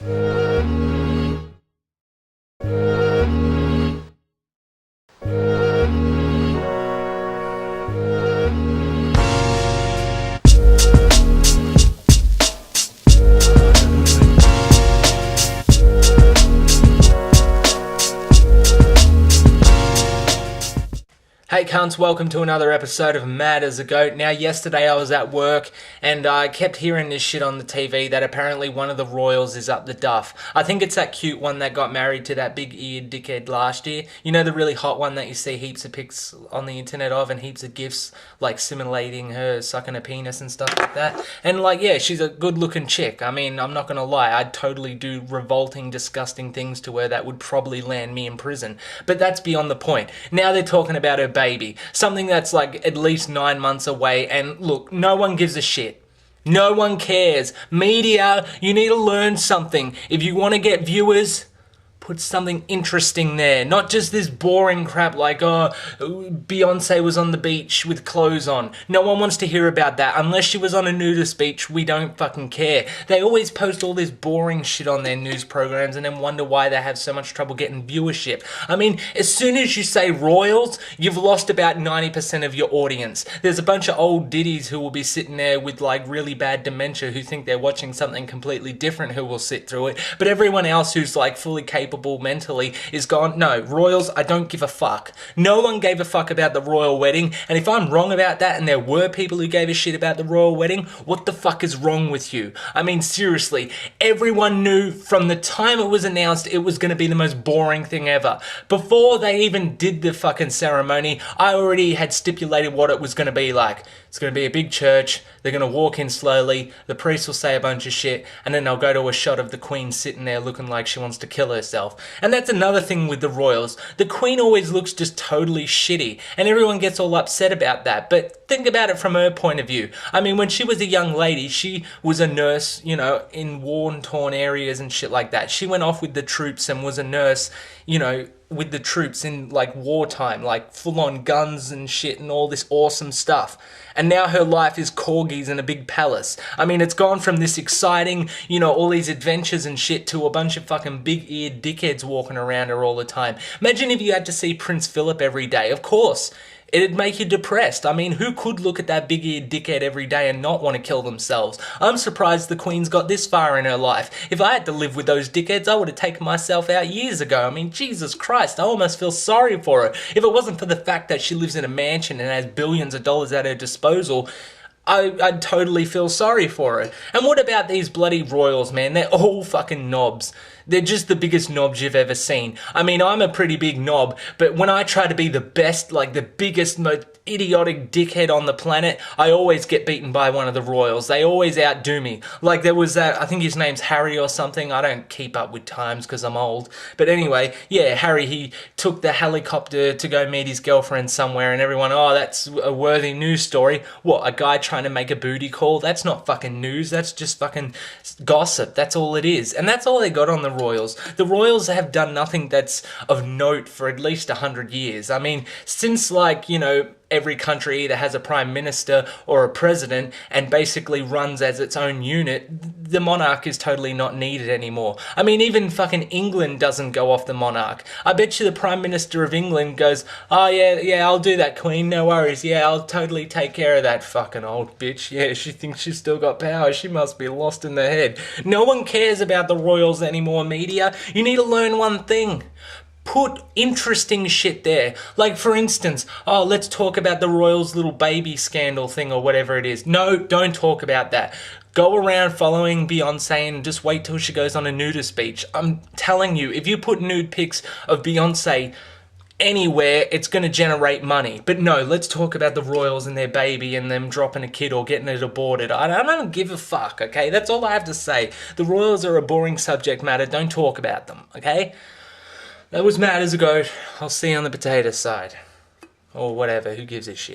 Hey cunts, welcome to another episode of Mad as a Goat. Now yesterday I was at work and I kept hearing this shit on the TV that apparently one of the royals is up the duff. I think it's that cute one that got married to that big-eared dickhead last year. You know, the really hot one that you see heaps of pics on the internet of and heaps of gifs like simulating her sucking a penis and stuff like that. And like, yeah, she's a good looking chick. I mean, I'm not gonna lie, I'd totally do revolting, disgusting things to her that would probably land me in prison. But that's beyond the point. Now they're talking about her baby, something that's like at least 9 months away, and look, no one gives a shit. No one cares. Media, you need to learn something. If you want to get viewers, put something interesting there. Not just this boring crap like, oh, Beyonce was on the beach with clothes on. No one wants to hear about that. Unless she was on a nudist beach, we don't fucking care. They always post all this boring shit on their news programs and then wonder why they have so much trouble getting viewership. I mean, as soon as you say royals, you've lost about 90% of your audience. There's a bunch of old diddies who will be sitting there with like really bad dementia who think they're watching something completely different who will sit through it. But everyone else who's like fully capable mentally is gone, no, royals, I don't give a fuck. No one gave a fuck about the royal wedding, and if I'm wrong about that and there were people who gave a shit about the royal wedding, what the fuck is wrong with you? I mean, seriously, everyone knew from the time it was announced it was going to be the most boring thing ever. Before they even did the fucking ceremony, I already had stipulated what it was going to be like. It's going to be a big church, they're going to walk in slowly, the priest will say a bunch of shit, and then they'll go to a shot of the queen sitting there looking like she wants to kill herself. And that's another thing with the royals. The queen always looks just totally shitty, and everyone gets all upset about that. But think about it from her point of view. I mean, when she was a young lady, she was a nurse, you know, in war-torn areas and shit like that. She went off with the troops and was a nurse, you know, with the troops in like wartime, like full-on guns and shit and all this awesome stuff. And now her life is corgis in a big palace. I mean, it's gone from this exciting, you know, all these adventures and shit to a bunch of fucking big-eared dickheads walking around her all the time. Imagine if you had to see Prince Philip every day. Of course, it'd make you depressed. I mean, who could look at that big-eared dickhead every day and not want to kill themselves? I'm surprised the Queen's got this far in her life. If I had to live with those dickheads, I would have taken myself out years ago. I mean, Jesus Christ, I almost feel sorry for her. If it wasn't for the fact that she lives in a mansion and has billions of dollars at her disposal, I'd totally feel sorry for her. And what about these bloody royals, man? They're all fucking knobs. They're just the biggest knobs you've ever seen. I mean, I'm a pretty big knob, but when I try to be the best, like the biggest, most idiotic dickhead on the planet, I always get beaten by one of the royals. They always outdo me. Like there was that, I think his name's Harry or something. I don't keep up with times because I'm old. But anyway, yeah, Harry, he took the helicopter to go meet his girlfriend somewhere and everyone, oh, that's a worthy news story. What, a guy trying to make a booty call? That's not fucking news. That's just fucking gossip. That's all it is. And that's all they got on the royals. The royals have done nothing that's of note for at least 100 years. I mean, since like, you know, every country either has a prime minister or a president and basically runs as its own unit, the monarch is totally not needed anymore. I mean, even fucking England doesn't go off the monarch. I bet you the Prime Minister of England goes, oh yeah, I'll do that, Queen, no worries. Yeah, I'll totally take care of that fucking old bitch. Yeah, she thinks she's still got power. She must be lost in the head. No one cares about the royals anymore, media. You need to learn one thing. Put interesting shit there. Like, for instance, oh, let's talk about the royals' little baby scandal thing or whatever it is. No, don't talk about that. Go around following Beyonce and just wait till she goes on a nudist beach. I'm telling you, if you put nude pics of Beyonce anywhere, it's going to generate money. But no, let's talk about the royals and their baby and them dropping a kid or getting it aborted. I don't give a fuck, okay? That's all I have to say. The royals are a boring subject matter. Don't talk about them, okay? That was Mad as a Goat. I'll see you on the potato side. Or whatever, who gives a shit.